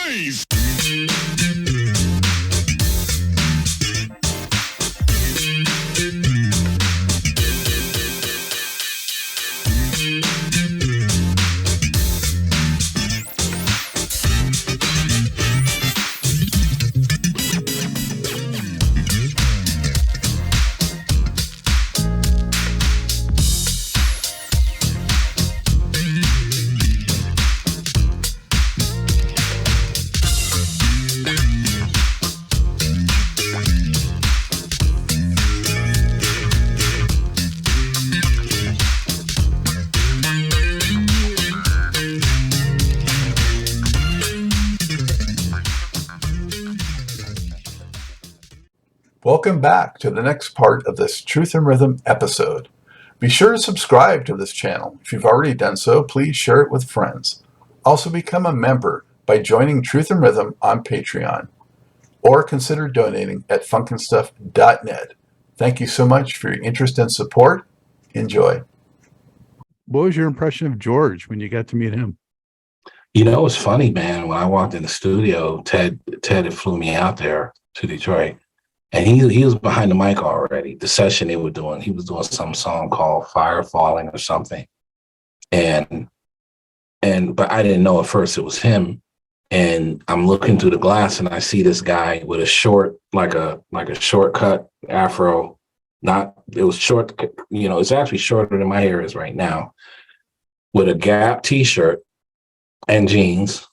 noise! Welcome back to the next part of this Truth and Rhythm episode. Be sure to subscribe to this channel. If you've already done so, please share it with friends. Also become a member by joining Truth and Rhythm on Patreon, or consider donating at funknstuff.net. Thank you so much for your interest and support. Enjoy. What was your impression of George when you got to meet him? You know, it's funny, man. When I walked in the studio, Ted had flew me out there to Detroit. And he was behind the mic already. The session they were doing, he was doing some song called Fire Falling or something. But I didn't know at first it was him. And I'm looking through the glass and I see this guy with a short, like a shortcut afro. It was short, it's actually shorter than my hair is right now, with a Gap t-shirt and jeans.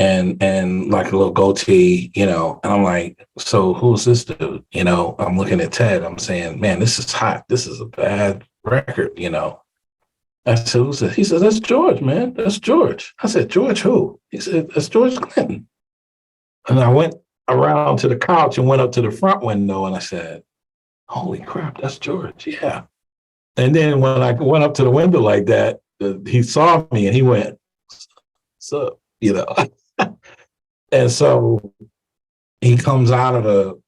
And like a little goatee, and I'm like, so who's this dude? I'm looking at Ted. I'm saying, man, this is hot. This is a bad record, I said, who's this? He said, that's George, man. That's George. I said, George who? He said, that's George Clinton. And I went around to the couch and went up to the front window and I said, holy crap, that's George. Yeah. And then when I went up to the window like that, he saw me and he went, what's up? And so he comes out of the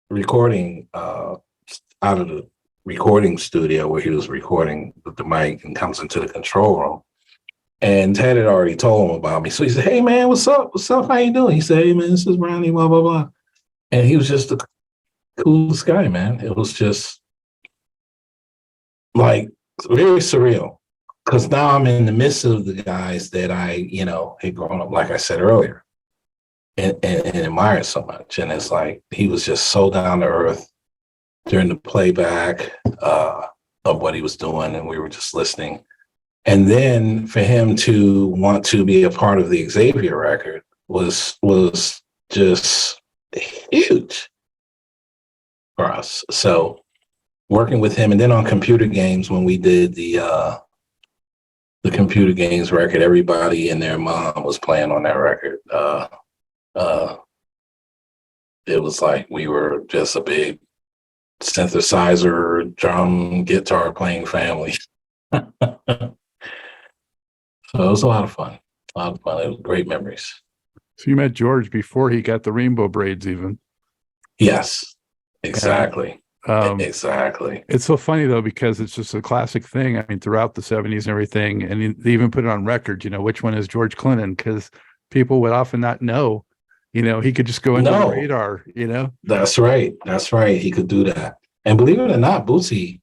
recording studio where he was recording with the mic and comes into the control room. And Ted had already told him about me. So he said, hey man, what's up? What's up? How you doing? He said, hey man, this is Rahni, blah, blah, blah. And he was just the coolest guy, man. It was just like very surreal. Because now I'm in the midst of the guys that I, had grown up, like I said earlier, and admired so much. And it's like, he was just so down to earth during the playback of what he was doing. And we were just listening. And then for him to want to be a part of the Xavier record was just huge for us. So working with him, and then on Computer Games, when we did the Computer Games record, everybody and their mom was playing on that record. It was like we were just a big synthesizer, drum, guitar playing family. So it was a lot of fun. It was great memories. So you met George before he got the rainbow braids even. Yes, exactly. Exactly. It's so funny though, because it's just a classic thing. I mean, throughout the 70s and everything, and they even put it on record, which one is George Clinton, because people would often not know, he could just go into the radar, That's right. He could do that. And believe it or not, Bootsy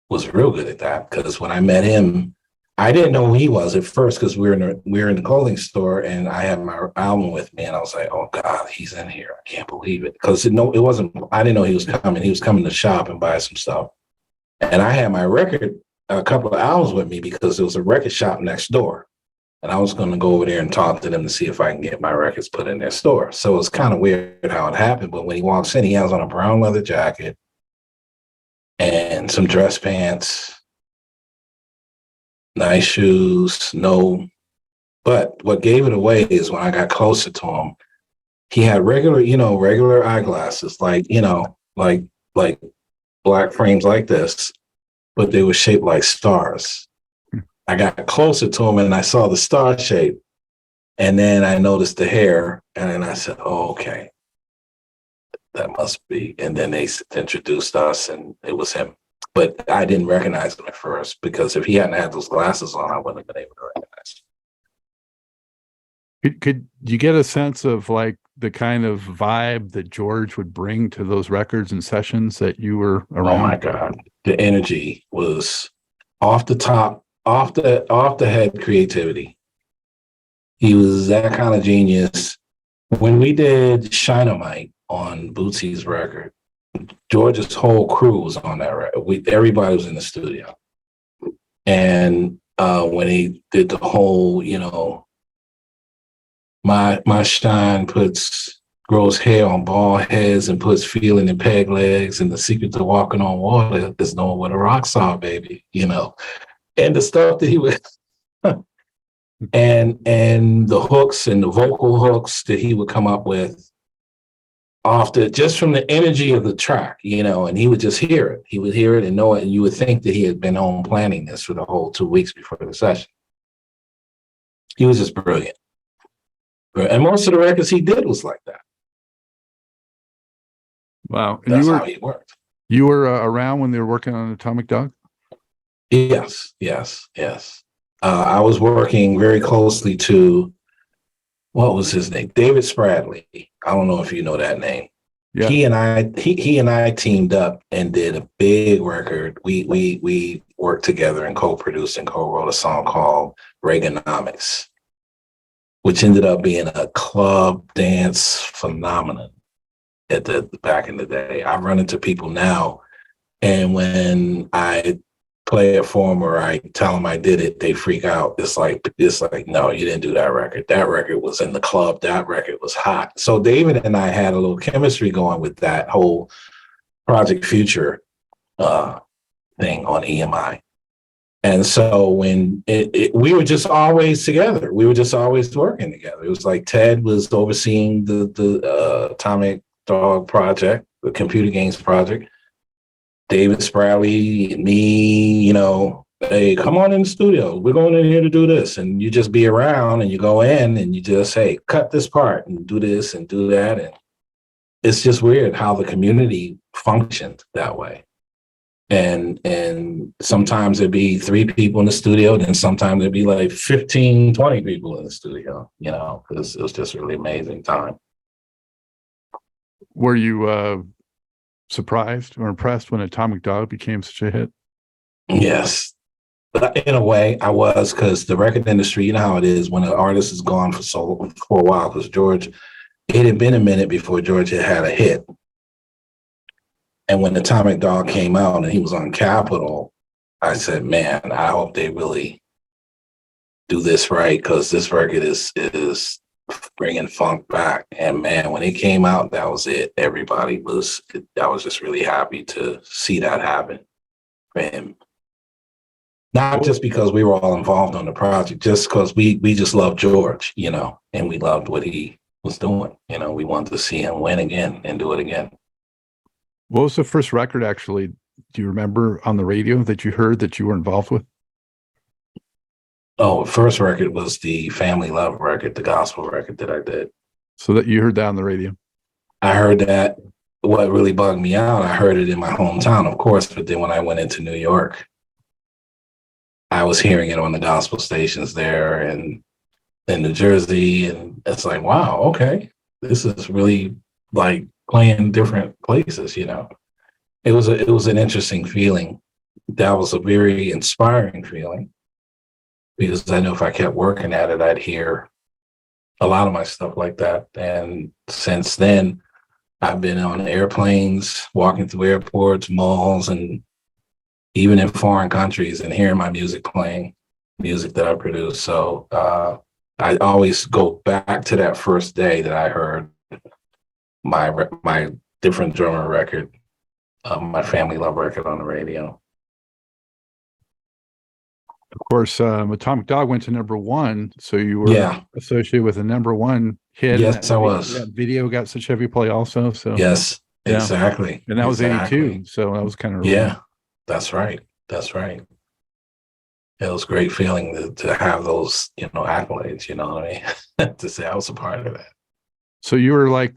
was real good at that, because when I met him, I didn't know who he was at first, because we were in the clothing store and I had my album with me and I was like, oh God, he's in here. I can't believe it. Because it wasn't, I didn't know he was coming. He was coming to shop and buy some stuff. And I had my record, a couple of albums with me, because there was a record shop next door. And I was going to go over there and talk to them to see if I can get my records put in their store. So it was kind of weird how it happened. But when he walks in, he has on a brown leather jacket and some dress pants, nice shoes, but what gave it away is when I got closer to him, he had regular eyeglasses, like black frames like this, but they were shaped like stars. I got closer to him and I saw the star shape, and then I noticed the hair, and then I said, oh, okay, that must be. And then they introduced us and it was him. But I didn't recognize him at first, because if he hadn't had those glasses on, I wouldn't have been able to recognize Could you get a sense of like the kind of vibe that George would bring to those records and sessions that you were around? Oh my God. The energy was off the top, off the head creativity. He was that kind of genius. When we did Shinemite on Bootsy's record, George's whole crew was on that record. Everybody was in the studio. And when he did the whole, my shine grows hair on bald heads and puts feeling in peg legs, and the secret to walking on water is knowing what a rock's are, baby, And the stuff that he would and the hooks and the vocal hooks that he would come up with just from the energy of the track, and he would just hear it. He would hear it and know it, and you would think that he had been home planning this for the whole 2 weeks before the session. He was just brilliant. And most of the records he did was like that. Wow. And that's how he worked. You were around when they were working on Atomic Dog? Yes. I was working very closely to, what was his name? David Spradley. I don't know if you know that name. Yeah. He and I teamed up and did a big record. We worked together and co-produced and co-wrote a song called Reaganomics, which ended up being a club dance phenomenon back in the day. I run into people now, and when I play it for them or I tell them I did it, they freak out. It's like, no, you didn't do that record. That record was in the club. That record was hot. So David and I had a little chemistry going with that whole Project Future thing on EMI. And so when we were just always together, we were just always working together. It was like Ted was overseeing the Atomic Dog project, the computer games project. David Spradley, me, hey, come on in the studio. We're going in here to do this. And you just be around and you go in and you just, hey, cut this part and do this and do that. And it's just weird how the community functioned that way. And sometimes there'd be 3 people in the studio, then sometimes there'd be like 15, 20 people in the studio, because it was just a really amazing time. Were you surprised or impressed when Atomic Dog became such a hit? Yes. But in a way, I was, because the record industry, you know how it is when an artist is gone for a while, because George, it had been a minute before George had a hit. And when Atomic Dog came out and he was on Capitol, I said, man, I hope they really do this right, because this record is bringing funk back. And man, when it came out, that was it. I was just really happy to see that happen for him. Not just because we were all involved on the project, just because we just loved George, and we loved what he was doing. We wanted to see him win again and do it again. What was the first record, actually, do you remember, on the radio that you heard that you were involved with? Oh, first record was the Family Love record, the gospel record that I did. So that you heard that on the radio? I heard that. What really bugged me out, I heard it in my hometown, of course, but then when I went into New York, I was hearing it on the gospel stations there and in New Jersey, and it's like, wow, okay, this is really like playing different places, It was an interesting feeling. That was a very inspiring feeling, because I know if I kept working at it, I'd hear a lot of my stuff like that. And since then, I've been on airplanes, walking through airports, malls, and even in foreign countries, and hearing my music playing, music that I produce. So I always go back to that first day that I heard my different drummer record, my Family Love record on the radio. Of course, Atomic Dog went to #1, so you were associated with a #1 hit. Yes, I was. That video got such heavy play also. So yes, exactly. And that was 82, so that was kind of that's right. That's right. It was a great feeling to have those, accolades. You know what I mean? To say I was a part of that. So you were like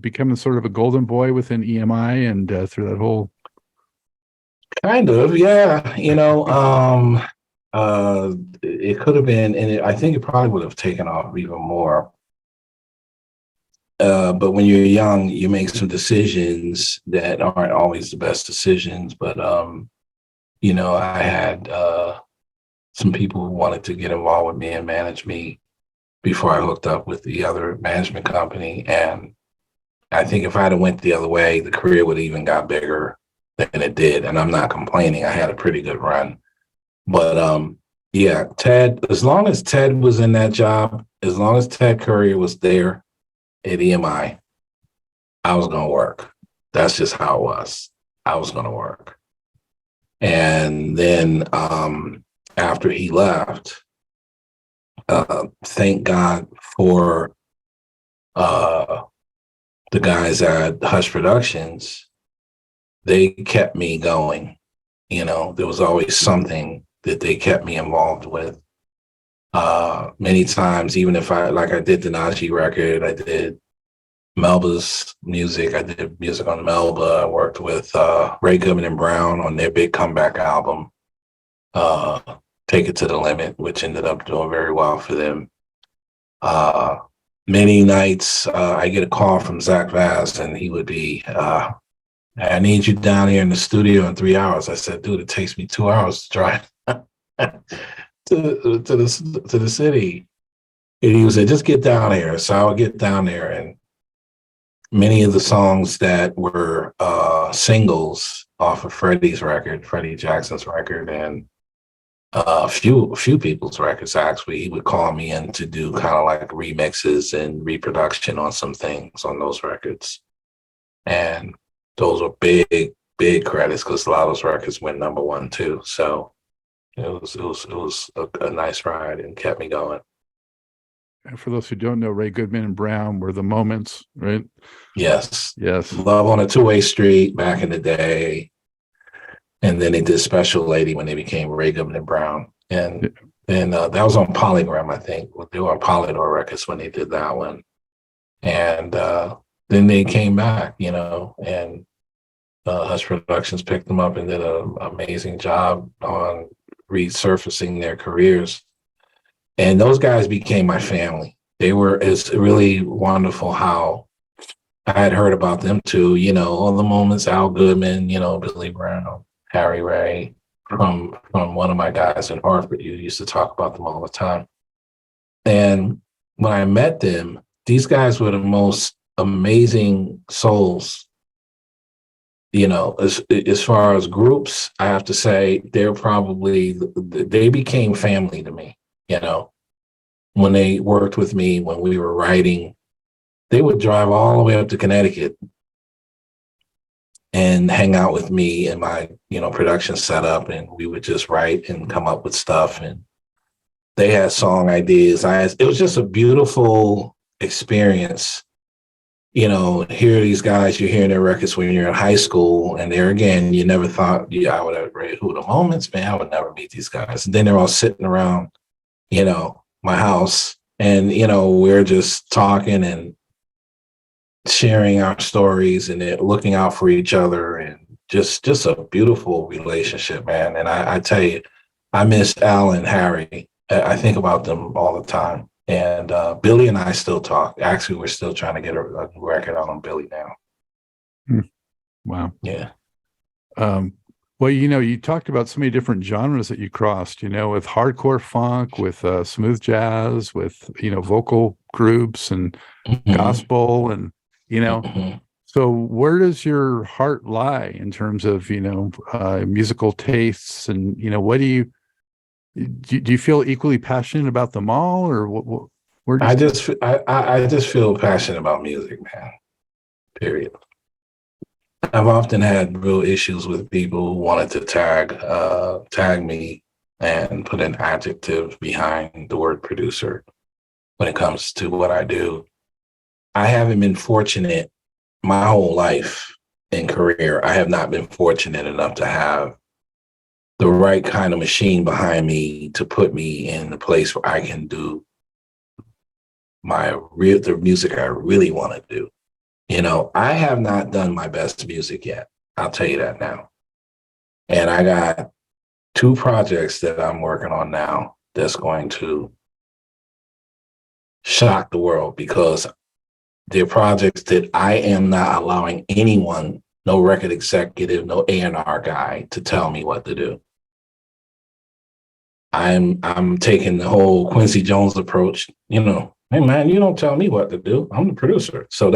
becoming sort of a golden boy within EMI and through that whole. Kind of, yeah. It could have been, and I think it probably would have taken off even more. But when you're young, you make some decisions that aren't always the best decisions. But I had some people who wanted to get involved with me and manage me before I hooked up with the other management company. And I think if I'd have went the other way, the career would have even got bigger than it did. And I'm not complaining. I had a pretty good run. But yeah, Ted, as long as Ted was in that job, as long as Ted Courier was there at EMI, I was going to work. That's just how it was. I was going to work. And then after he left, thank God for the guys at Hush Productions. They kept me going. There was always something that they kept me involved with. Many times, even if I did the Najee record, I did Melba's music. I did music on Melba. I worked with Ray Goodman and Brown on their big comeback album, Take It to the Limit, which ended up doing very well for them. Many nights I get a call from Zach Vaz, and he would be, I need you down here in the studio in 3 hours. I said, dude, it takes me 2 hours to drive to the city. And he would say, just get down here. So I would get down there, and many of the songs that were singles off of Freddie Jackson's record, and a few people's records, actually, he would call me in to do kind of like remixes and reproduction on some things on those records. And those were big credits, because a lot of those records went #1 too. So it was a nice ride and kept me going. And for those who don't know, Ray Goodman and Brown were the Moments, right? Yes. Yes. Love on a Two-Way Street back in the day. And then they did Special Lady when they became Ray Goodman and Brown. And then that was on Polygram, I think. They were on Polydor Records when they did that one. And then they came back, and Hush Productions picked them up and did an amazing job on resurfacing their careers. And those guys became my family. It's really wonderful how I had heard about them too, all the Moments, Al Goodman, Billy Brown, Harry Ray, from one of my guys in Hartford. You used to talk about them all the time. And when I met them, these guys were the most amazing souls. As far as groups, I have to say they became family to me. When they worked with me, when we were writing, they would drive all the way up to Connecticut and hang out with me in my, production setup, and we would just write and come up with stuff. And they had song ideas. It was just a beautiful experience. Hear these guys, you're hearing their records when you're in high school, and there again, you never thought, I would have read Who the Moments, man, I would never meet these guys. And then they're all sitting around, my house, and, we're just talking and sharing our stories and looking out for each other, and just a beautiful relationship, man. And I tell you, I miss Al and Harry. I think about them all the time. And Billy and I still talk. Actually, we're still trying to get a record out on Billy now. Wow. Yeah. Well, you talked about so many different genres that you crossed, with hardcore funk, with smooth jazz, with, vocal groups and gospel, and, so where does your heart lie in terms of, musical tastes, and, what do you feel equally passionate about them all, or where do you I just feel passionate about music, man. Period. I've often had real issues with people who wanted to tag me and put an adjective behind the word producer when it comes to what I do. I haven't been fortunate my whole life and career. I have not been fortunate enough to have the right kind of machine behind me to put me in the place where I can do the music I really want to do. I have not done my best music yet. I'll tell you that now. And I got 2 projects that I'm working on now that's going to shock the world, because they're projects that I am not allowing anyone, no record executive, no A&R guy, to tell me what to do. I'm taking the whole Quincy Jones approach, you know, hey man, you don't tell me what to do. I'm the producer. So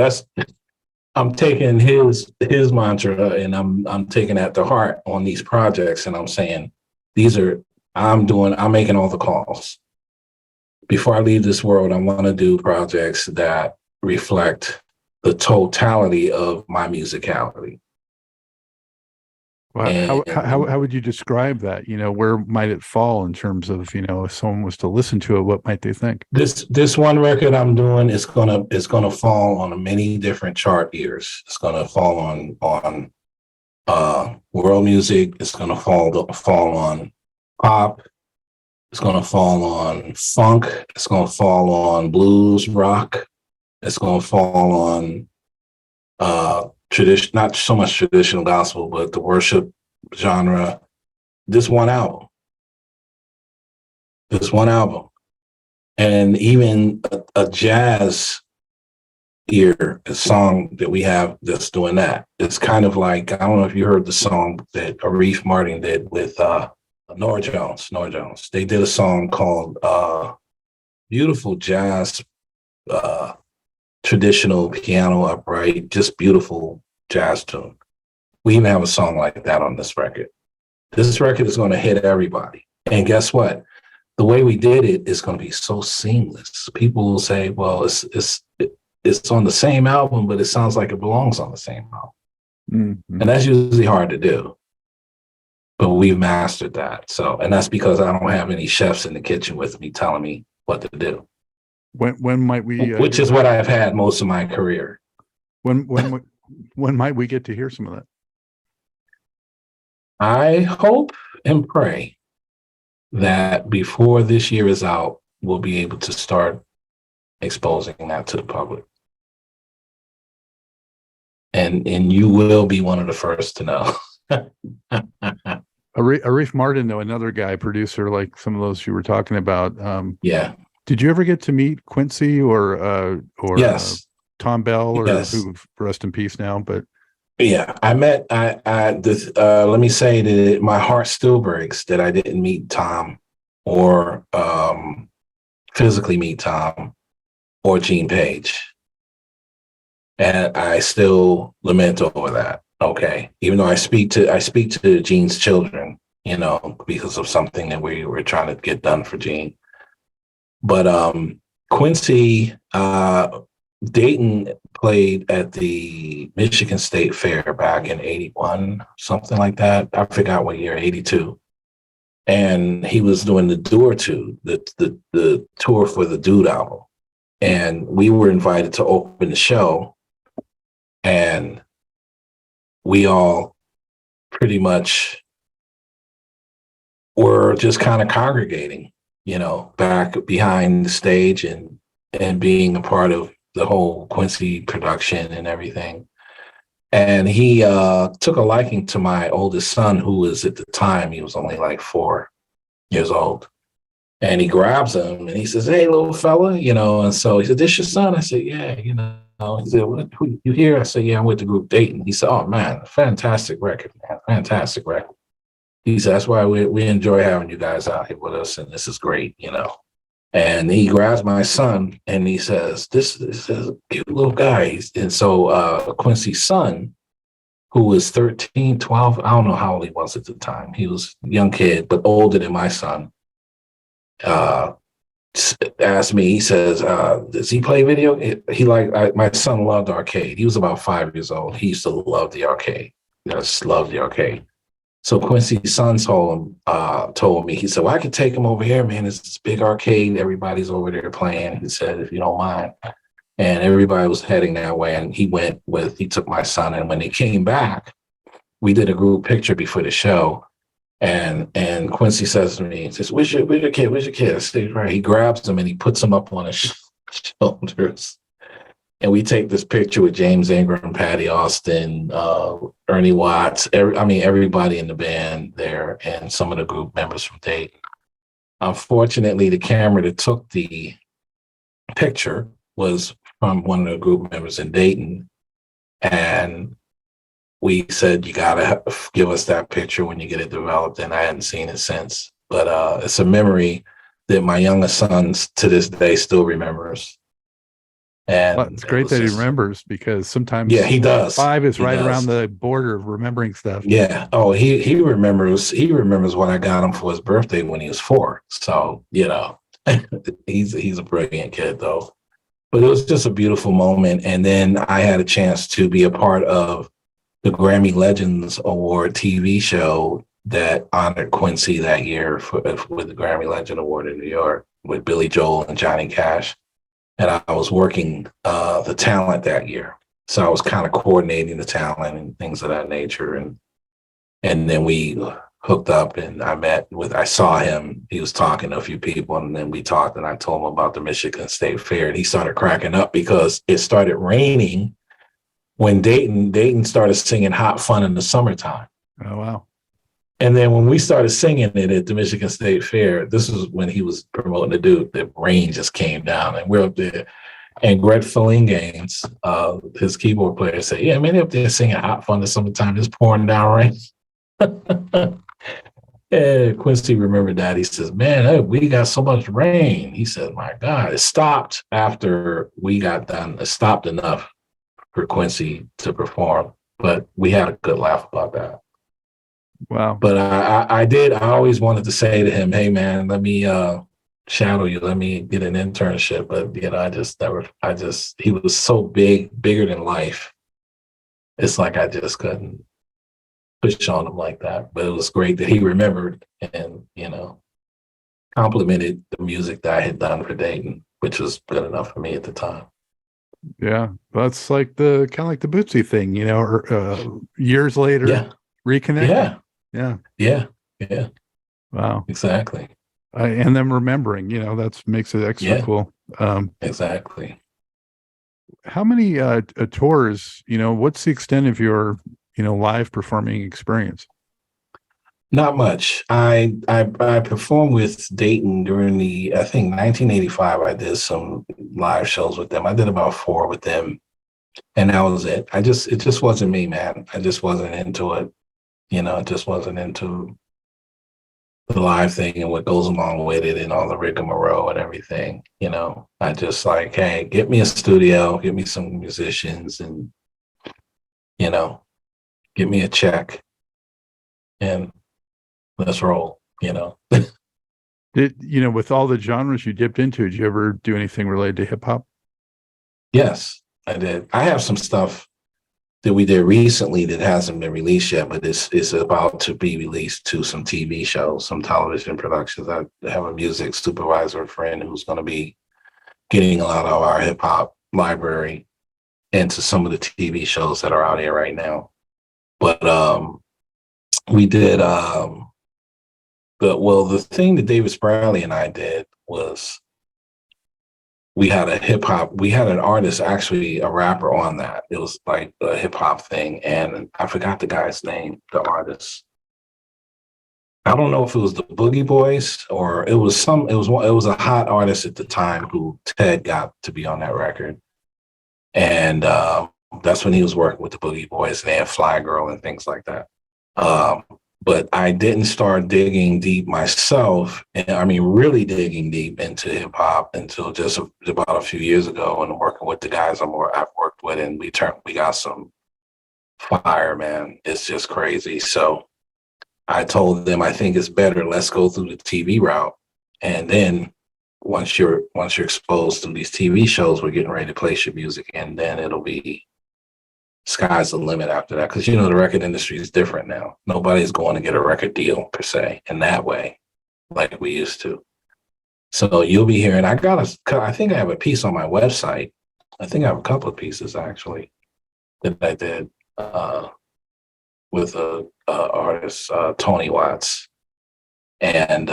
I'm taking his mantra, and I'm taking that to heart on these projects, and I'm saying I'm making all the calls. Before I leave this world, I want to do projects that reflect the totality of my musicality. Well, how would you describe that? You know, where might it fall in terms of, you know, if someone was to listen to it, what might they think? This one record I'm doing is gonna fall on many different chart years. It's gonna fall on world music. It's gonna fall on pop. It's gonna fall on funk. It's gonna fall on blues, rock. It's gonna fall on tradition, not so much traditional gospel, but the worship genre. This one album. And even a jazz ear, a song that we have that's doing that. It's kind of like, I don't know if you heard the song that Arif Martin did with Nora Jones. They did a song called beautiful jazz, traditional piano upright, just beautiful jazz tune. We even have a song like that on this record. This record is going to hit everybody. And guess what? The way we did it is going to be so seamless. People will say, well, it's on the same album, but it sounds like it belongs on the same album. Mm-hmm. And that's usually hard to do. But we've mastered that. So, and that's because I don't have any chefs in the kitchen with me telling me what to do. When might we? Which is what I've had most of my career. When might we get to hear some of that? I hope and pray that before this year is out, we'll be able to start exposing that to the public. And you will be one of the first to know. Arif Martin, though, another guy, producer, like some of those you were talking about. Yeah. Did you ever get to meet Quincy or yes. Tom Bell, or yes. who, rest in peace now? But yeah, I met. Let me say that my heart still breaks that I didn't meet Tom, or physically meet Tom, or Gene Page, and I still lament over that. Okay, even though I speak to Gene's children, you know, because of something that we were trying to get done for Gene. But Quincy, Dayton played at the Michigan State Fair back in 81, something like that. I forgot what year, 82. And he was doing the Tour 2, the tour for the Dude album. And we were invited to open the show. And we all pretty much were just kind of congregating, you know, back behind the stage and being a part of the whole Quincy production and everything. And he took a liking to my oldest son, who was at the time, he was only like 4 years old. And he grabs him and he says, "Hey, little fella," you know. And so he said, "This your son?" I said, "Yeah, you know." He said, "Who you here?" I said, "Yeah, I'm with the group Dayton." He said, "Oh man, fantastic record, man, fantastic record." He said, "That's why we enjoy having you guys out here with us, and this is great, you know." And he grabs my son and he says, this is a cute little guy. And so Quincy's son, who was 13, 12, I don't know how old he was at the time. He was a young kid, but older than my son, asked me, he says, does he play video? My son loved arcade. He was about 5 years old. He used to love the arcade. Just loved the arcade. So Quincy's son told me, he said, "Well, I could take him over here, man. It's this big arcade. Everybody's over there playing." He said, "If you don't mind." And everybody was heading that way. And he took my son. And when they came back, we did a group picture before the show. And Quincy says to me, he says, where's your kid? Where's your kid?" I said, "Right." He grabs him and he puts him up on his shoulders. And we take this picture with James Ingram, Patty Austin, Ernie Watts, everybody in the band there, and some of the group members from Dayton. Unfortunately, the camera that took the picture was from one of the group members in Dayton. And we said, you got to give us that picture when you get it developed. And I hadn't seen it since. But it's a memory that my youngest son to this day still remembers. And well, it's great that he remembers, because sometimes he does. 5 is right around the border of remembering stuff. Yeah. Oh, he remembers. He remembers what I got him for his birthday when he was 4. So, he's a brilliant kid, though. But it was just a beautiful moment. And then I had a chance to be a part of the Grammy Legends Award TV show that honored Quincy that year with the Grammy Legend Award in New York with Billy Joel and Johnny Cash. And I was working the talent that year. So I was kind of coordinating the talent and things of that nature. And then we hooked up, and I saw him. He was talking to a few people, and then we talked, and I told him about the Michigan State Fair, and he started cracking up because it started raining when Dayton started singing Hot Fun in the summertime. Oh, wow. And then when we started singing it at the Michigan State Fair, this was when he was promoting the dude, the rain just came down, and we're up there. And Greg Fillinganes, his keyboard player, said, yeah, man, they're up there singing Hot Fun in the summertime, it's pouring down rain. And Quincy remembered that. He says, man, we got so much rain. He said, my God, it stopped after we got done. It stopped enough for Quincy to perform, but we had a good laugh about that. Wow. But I always wanted to say to him, hey, man, let me shadow you. Let me get an internship. But, he was so bigger than life. It's like I just couldn't push on him like that. But it was great that he remembered and, complimented the music that I had done for Dayton, which was good enough for me at the time. Yeah. That's like the Bootsy thing, or years later, reconnect. Yeah. Yeah. Yeah. Yeah. Wow. Exactly. And them remembering, that makes it extra cool. Exactly. How many tours, what's the extent of your, live performing experience? Not much. I performed with Dayton during I think 1985. I did some live shows with them. I did about 4 with them, and that was it. It just wasn't me, man. I just wasn't into it. It just wasn't into the live thing and what goes along with it and all the rigmarole and everything. I just like, hey, get me a studio, get me some musicians, and give me a check, and let's roll. With all the genres you dipped into, did you ever do anything related to hip hop? Yes, I did. I have some stuff that we did recently that hasn't been released yet, but it's about to be released to some TV shows, some television productions. I have a music supervisor friend who's going to be getting a lot of our hip hop library into some of the TV shows that are out here right now. But we did the thing that David Spradley and I did was we had an artist, actually a rapper on that. It was like a hip hop thing. And I forgot the guy's name, the artist. I don't know if it was the Boogie Boys or it was a hot artist at the time who Ted got to be on that record. And that's when he was working with the Boogie Boys, and they had Fly Girl and things like that. But I didn't start digging deep myself, and I mean really digging deep into hip hop until just about a few years ago, and working with the guys I've worked with, and we got some fire, man. It's just crazy. So I told them, I think it's better, let's go through the TV route, and then once you're exposed to these TV shows, we're getting ready to place your music, and then it'll be sky's the limit after that. Because, the record industry is different now. Nobody's going to get a record deal per se in that way like we used to. So you'll be hearing, I think I have a piece on my website. I think I have a couple of pieces actually that I did with a artist, Tony Watts, and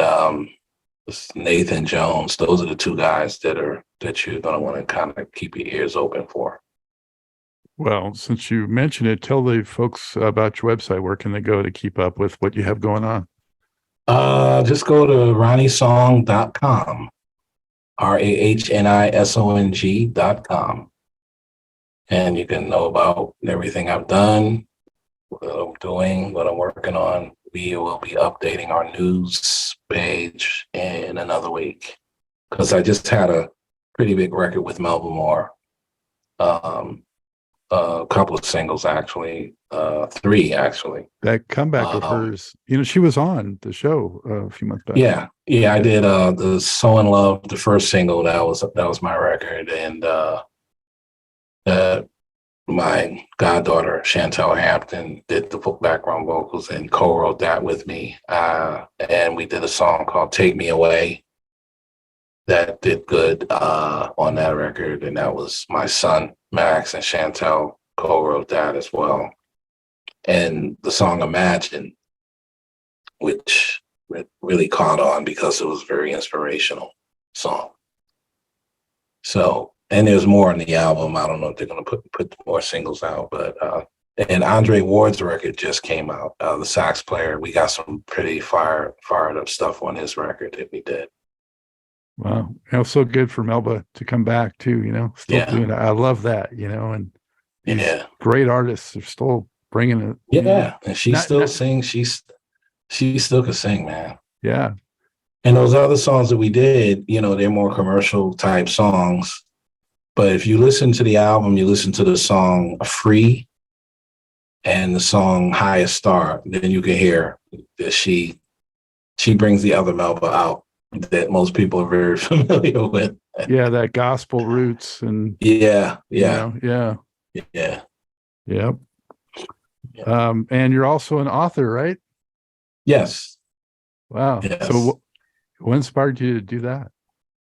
Nathan Jones. Those are the 2 guys that are that you're going to want to kind of keep your ears open for. Well, since you mentioned it, tell the folks about your website. Where can they go to keep up with what you have going on? Just go to RahniSong.com, RahniSong.com. And you can know about everything I've done, what I'm doing, what I'm working on. We will be updating our news page in another week, because I just had a pretty big record with Melba Moore. A couple of singles, actually, 3 actually. That comeback of hers, she was on the show a few months back. Yeah, I did the "So in Love," the first single. That was my record, and my goddaughter Chantel Hampton did the background vocals and co-wrote that with me. And we did a song called "Take Me Away" that did good on that record, and that was my son Max and Chantel co-wrote that as well. And the song "Imagine," which really caught on because it was a very inspirational song. So, and there's more on the album. I don't know if they're going to put more singles out, but and Andre Ward's record just came out. The sax player, we got some pretty fired up stuff on his record that we did. Wow, it was so good for Melba to come back too. Still doing it. I love that. And these great artists are still bringing it. Yeah, and she still sings. She still can sing, man. Yeah. And those other songs that we did, they're more commercial type songs. But if you listen to the album, you listen to the song "Free" and the song "Highest Star," then you can hear that she brings the other Melba out that most people are very familiar with. Yeah, that gospel roots and yeah. Yep. Yeah. And you're also an author, right? Yes. Wow. Yes. So what inspired you to do that?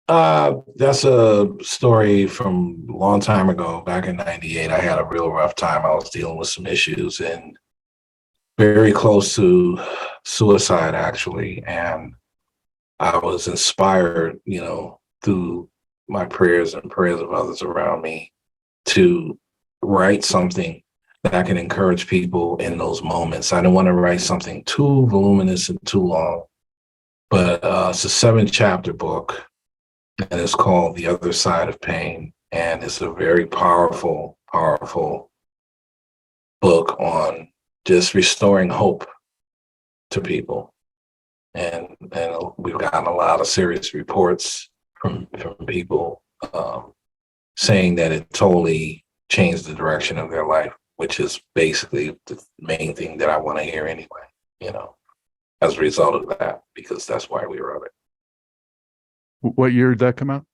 That's a story from a long time ago. Back in '98, I had a real rough time. I was dealing with some issues and very close to suicide, actually. And I was inspired, through my prayers and prayers of others around me to write something that can encourage people in those moments. I didn't want to write something too voluminous and too long, but it's a 7-chapter book, and it's called "The Other Side of Pain." And it's a very powerful, powerful book on just restoring hope to people. And we've gotten a lot of serious reports from people saying that it totally changed the direction of their life, which is basically the main thing that I want to hear anyway, as a result of that, because that's why we wrote it. What year did that come out?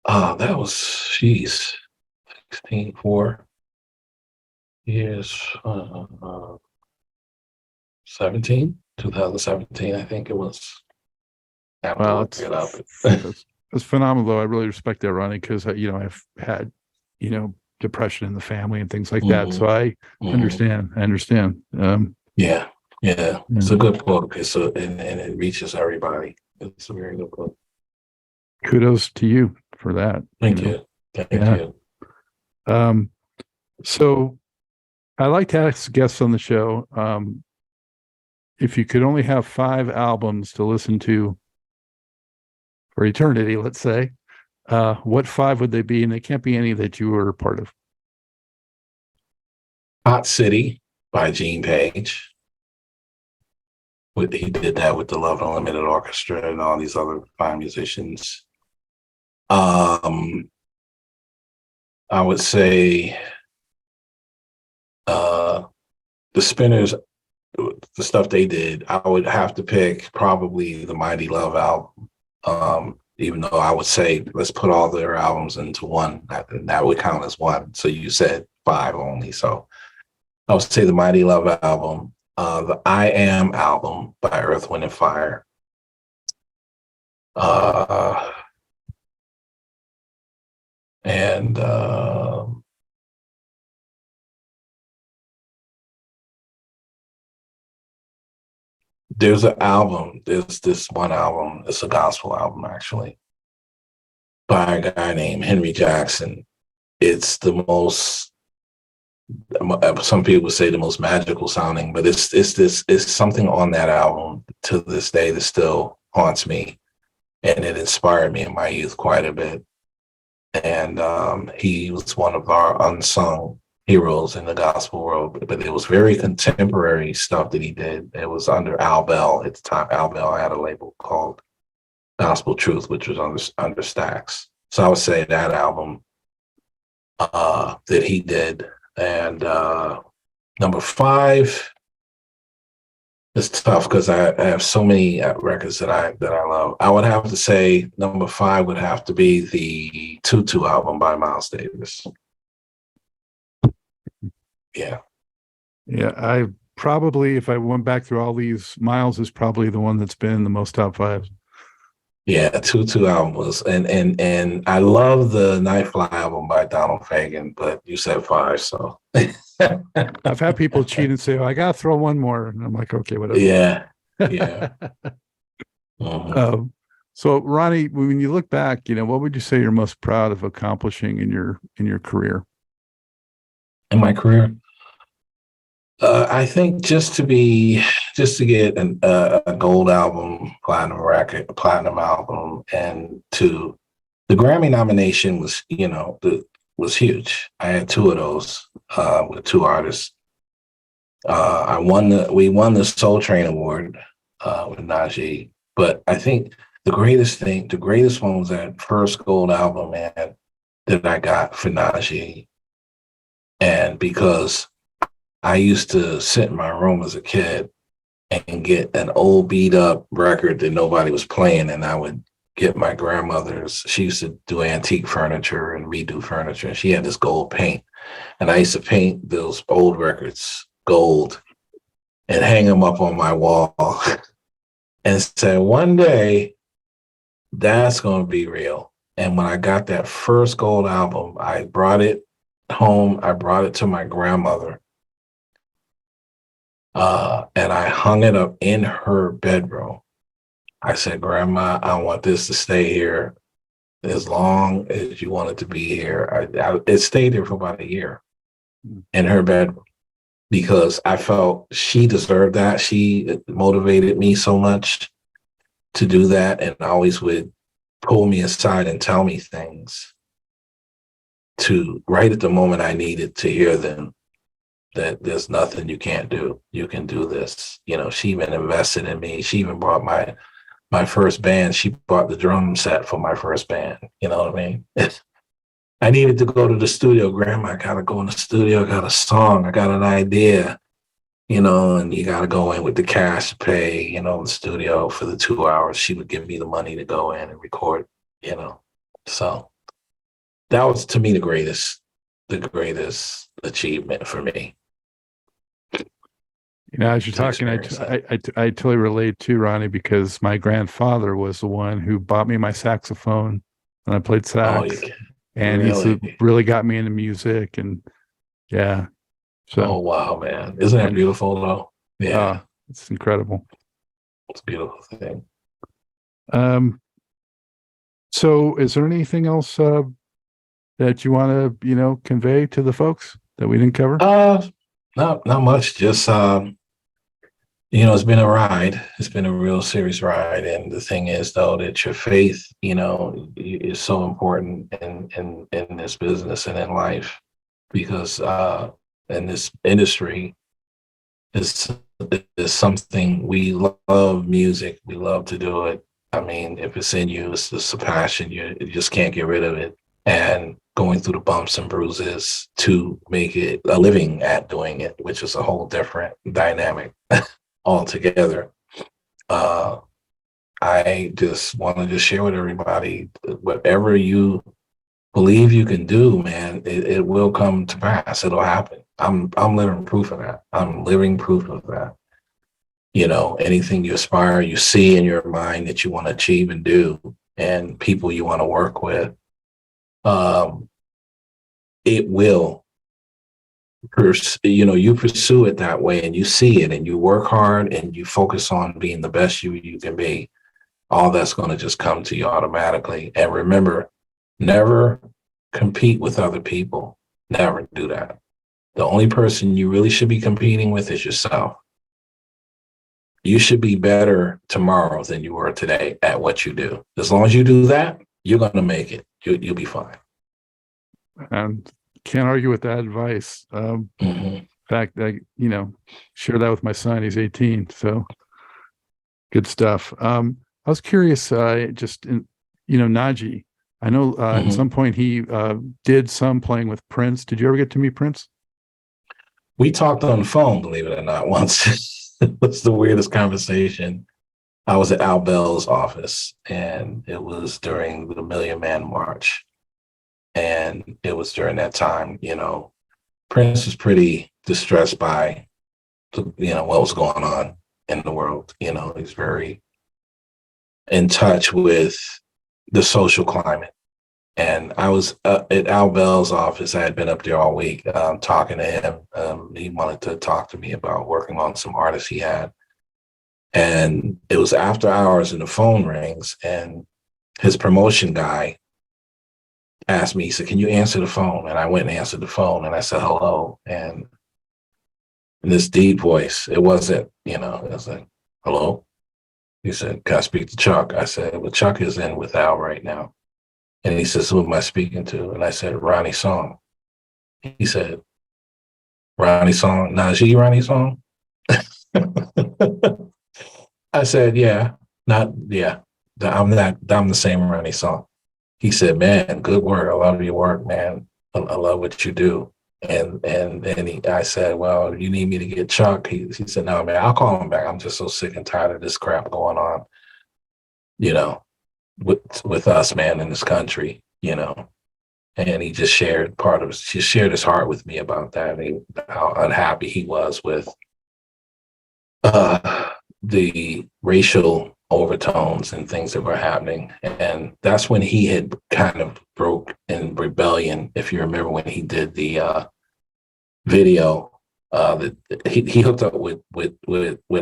That was, 16, 4 years, 2017, I think it was. Well, it's phenomenal, though. I really respect that, Rahni, because I've had depression in the family and things like that. So I understand. Yeah. It's a good book. And it reaches everybody. It's a very good book. Kudos to you for that. Thank you. Thank you. So I like to ask guests on the show, if you could only have 5 albums to listen to for eternity, let's say, what 5 would they be? And they can't be any that you were a part of. Hot City by Gene Page. He did that with the Love Unlimited Orchestra and all these other fine musicians. I would say the Spinners, the stuff they did, I would have to pick probably the Mighty Love album. Even though I would say let's put all their albums into one, that would count as one. So you said 5 only. So I would say the Mighty Love album, the I Am album by Earth, Wind and Fire. And there's this one album, it's a gospel album actually, by a guy named Henry Jackson. It's the most, some people say the most magical sounding, but it's something on that album to this day that still haunts me, and it inspired me in my youth quite a bit. And he was one of our unsung heroes in the gospel world, but it was very contemporary stuff that he did. It was under Al Bell at the time. Al Bell had a label called Gospel Truth, which was under Stax. So I would say that album that he did. And number 5 is tough because I have so many records that I love. I would have to say number 5 would have to be the Tutu album by Miles Davis. Yeah. Yeah, I probably, if I went back through all these, Miles is probably the one that's been in the most top 5. Yeah, Tutu album was, and I love the Nightfly album by Donald Fagen, but you said 5, so. I've had people cheat and say, "Oh, I gotta throw one more," and I'm like, "Okay, whatever." Yeah, yeah. Mm-hmm. So, Ronnie, when you look back, what would you say you're most proud of accomplishing in your career? In my career, I think just to get a gold album, platinum record, platinum album, and the Grammy nomination was, was huge. I had 2 of those with 2 artists. We won the Soul Train Award with Najee, but I think the greatest one was that first gold album, man, that I got for Najee. And because I used to sit in my room as a kid and get an old beat up record that nobody was playing, and I would get my grandmother's. She used to do antique furniture and redo furniture, and she had this gold paint, and I used to paint those old records gold and hang them up on my wall and say, one day that's going to be real. And when I got that first gold album, I brought it home. I brought it to my grandmother. And I hung it up in her bedroom. I said, Grandma, I want this to stay here as long as you want it to be here. It stayed there for about a year in her bedroom because I felt she deserved that. She motivated me so much to do that, and always would pull me aside and tell me things right at the moment I needed to hear them. That there's nothing you can't do. You can do this. She even invested in me. She even bought my first band. She bought the drum set for my first band. You know what I mean? I needed to go to the studio. Grandma, I got to go in the studio. I got a song. I got an idea, and you got to go in with the cash to pay, the studio for the 2 hours. She would give me the money to go in and record, So that was, to me, the greatest achievement for me. As you're talking, I totally relate to Ronnie, because my grandfather was the one who bought me my saxophone when I played sax, and really? He really got me into music, and yeah. So, oh wow, man, isn't that beautiful though? Yeah, it's incredible. It's a beautiful thing. So, is there anything else that you want to convey to the folks that we didn't cover? Not much. Just it's been a ride. It's been a real serious ride. And the thing is, though, that your faith, is so important in this business and in life, because in this industry, is something we love. Music, we love to do it. I mean, if it's in you, it's just a passion. You just can't get rid of it. And going through the bumps and bruises to make it a living at doing it, which is a whole different dynamic altogether. I just want to share with everybody, whatever you believe you can do, man, it will come to pass. It'll happen. I'm living proof of that. I'm living proof of that. Anything you aspire, you see in your mind that you want to achieve and do, and people you want to work with, it will, you pursue it that way, and you see it, and you work hard, and you focus on being the best you can be. All that's going to just come to you automatically. And remember, Never compete with other people. Never do that. The only person you really should be competing with is yourself. You should be better tomorrow than you were today at what you do. As long as you do that, you're going to make it. You'll be fine. And can't argue with that advice. In fact, I share that with my son. He's 18, so good stuff. I was curious, Najee. I know at some point he did some playing with Prince. Did you ever get to meet Prince? We talked on the phone, believe it or not, once. It was the weirdest conversation. I was at Al Bell's office, and it was during the Million Man March. And it was during that time, Prince was pretty distressed by, what was going on in the world. He's very in touch with the social climate. And I was at Al Bell's office. I had been up there all week talking to him. He wanted to talk to me about working on some artists he had. And it was after hours and the phone rings, and his promotion guy asked me, he said, "Can you answer the phone?" And I went and answered the phone, and I said, "Hello." And in this deep voice, it wasn't, it was like, "Hello?" He said, "Can I speak to Chuck?" I said, "Well, Chuck is in with Al right now." And he says, "Who am I speaking to?" And I said, "Rahni Song." He said, "Rahni Song, Najee Rahni Song?" I said, "Yeah, I'm the same Rahni Song." He said, "Man, good work. I love your work, man. I love what you do." And I said, "Well, you need me to get Chuck?" He said, "No, man, I'll call him back. I'm just so sick and tired of this crap going on, with us, man, in this country, And he just shared his heart with me about that, and how unhappy he was with the racial overtones and things that were happening. And that's when he had kind of broke in rebellion. If you remember when he did the video, that he hooked up with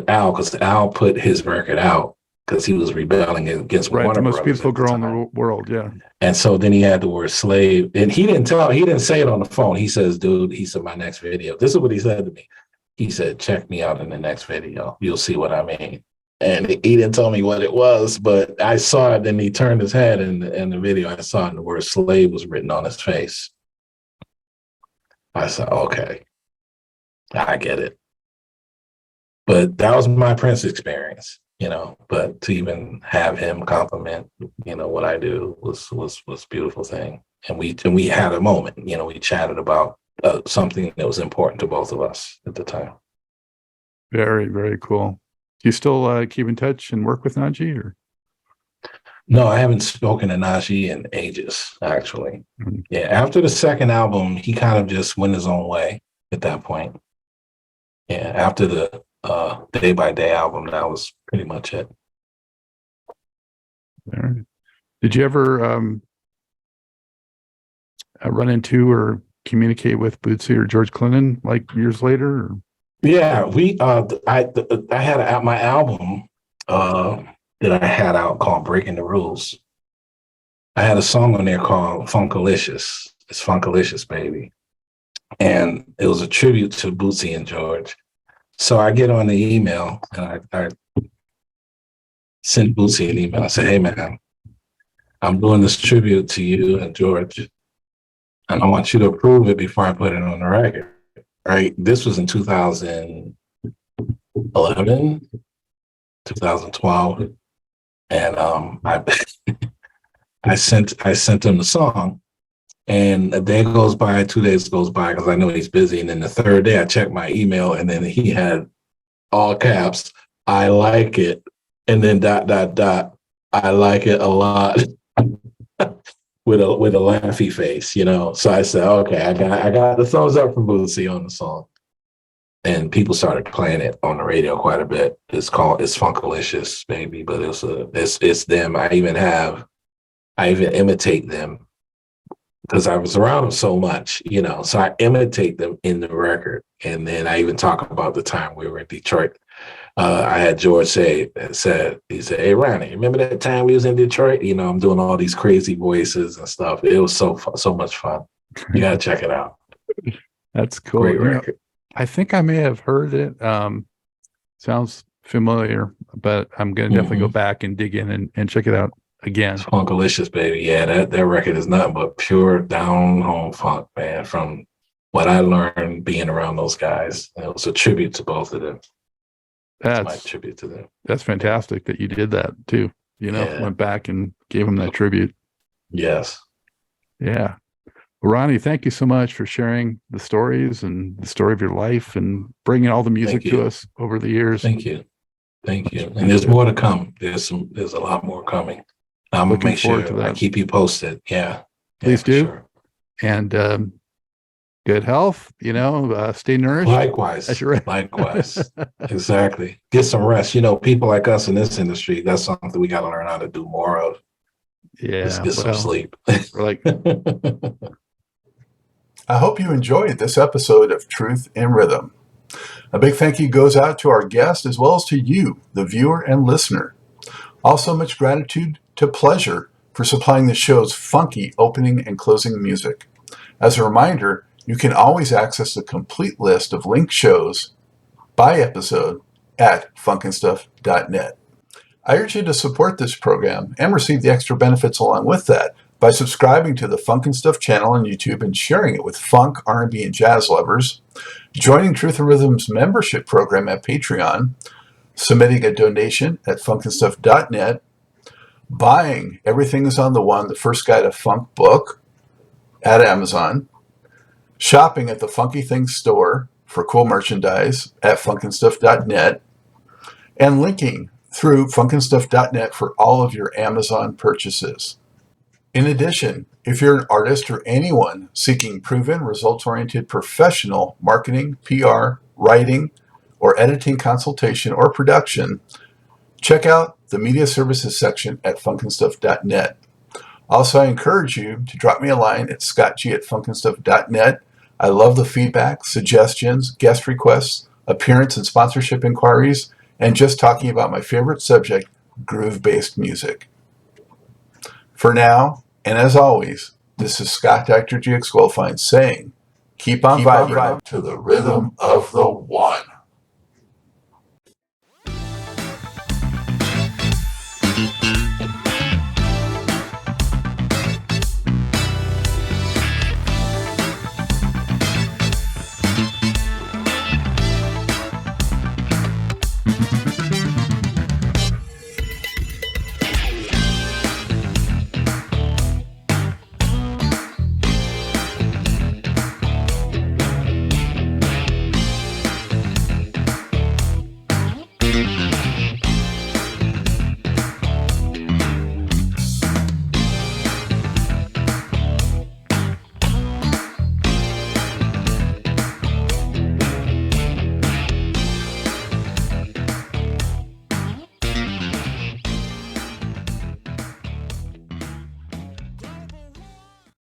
Al, because Al put his record out because he was rebelling against Right, Warner the most Brothers beautiful at the girl in time. the world, yeah. And so then he had the word slave, and he didn't say it on the phone. He says, "Dude," he said, "my next video." This is what he said to me. He said, "Check me out in the next video. You'll see what I mean." And he didn't tell me what it was, but I saw it. And he turned his head in the video. I saw it, and the word slave was written on his face. I said, "Okay, I get it." But that was my Prince experience, but to even have him compliment, what I do was a beautiful thing. And we had a moment, we chatted about something that was important to both of us at the time. Very, very cool. Do you still keep in touch and work with Najee, or? No, I haven't spoken to Najee in ages, actually. Mm-hmm. Yeah, after the second album, he kind of just went his own way at that point. Yeah, after the Day by Day album, that was pretty much it. All right. Did you ever run into or communicate with Bootsy or George Clinton like years later? Or? Yeah, I had my album that I had out called Breaking the Rules. I had a song on there called Funkylicious. It's Funkylicious Baby. And it was a tribute to Bootsy and George. So I get on the email, and I sent Bootsy an email. I said, "Hey, man, I'm doing this tribute to you and George, and I want you to approve it before I put it on the record." Right? This was in 2011, 2012. And I sent him the song, and a day goes by, 2 days goes by, because I know he's busy. And then the third day I checked my email, and then he had all caps, "I like it," and then ... "I like it a lot," with a laughy face, So I said, "Okay, I got the thumbs up from Bootsy on the song." And people started playing it on the radio quite a bit. It's Funkylicious Baby, but it's them. I even imitate them because I was around them so much, So I imitate them in the record. And then I even talk about the time we were in Detroit I had George he said, "Hey, Rahni, remember that time we was in Detroit? You know, I'm doing all these crazy voices and stuff. It was so much fun. You gotta check it out. That's cool. Great record. I think I may have heard it. Sounds familiar, but I'm gonna definitely go back and dig in and check it out again. Funkylicious Baby. Yeah, that record is nothing but pure down home funk, man. From what I learned being around those guys, it was a tribute to both of them. That's my tribute to them. That's fantastic that you did that too. You know, went back and gave them that tribute. Yes. Yeah. Well, Rahni, thank you so much for sharing the stories and the story of your life and bringing all the music to us over the years. Thank you. Thank you. And there's more to come. There's a lot more coming. I'm going to make sure I keep you posted. Yeah. Please do. Sure. And good health, you know, stay nourished. Likewise. Likewise. Exactly. Get some rest. You know, people like us in this industry, that's something we got to learn how to do more of. Yeah. Just get some sleep. Like, I hope you enjoyed this episode of Truth in Rhythm. A big thank you goes out to our guest as well as to you, the viewer and listener. Also, much gratitude to Pleasure for supplying the show's funky opening and closing music. As a reminder, you can always access the complete list of linked shows by episode at funkandstuff.net. I urge you to support this program and receive the extra benefits along with that by subscribing to the Funk and Stuff channel on YouTube and sharing it with funk, R&B, and jazz lovers, joining Truth and Rhythm's membership program at Patreon, submitting a donation at funkandstuff.net, buying Everything is on the One, the First Guide to Funk book at Amazon, shopping at the Funky Things store for cool merchandise at funkandstuff.net, and linking through funkandstuff.net for all of your Amazon purchases. In addition, if you're an artist or anyone seeking proven, results-oriented professional marketing, PR, writing, or editing consultation or production, check out the media services section at funkandstuff.net. Also, I encourage you to drop me a line at scottg@funkandstuff.net. I love the feedback, suggestions, guest requests, appearance and sponsorship inquiries, and just talking about my favorite subject, groove-based music. For now, and as always, this is Scott Dr. GX Goldfine saying, keep on vibing to the rhythm of the one.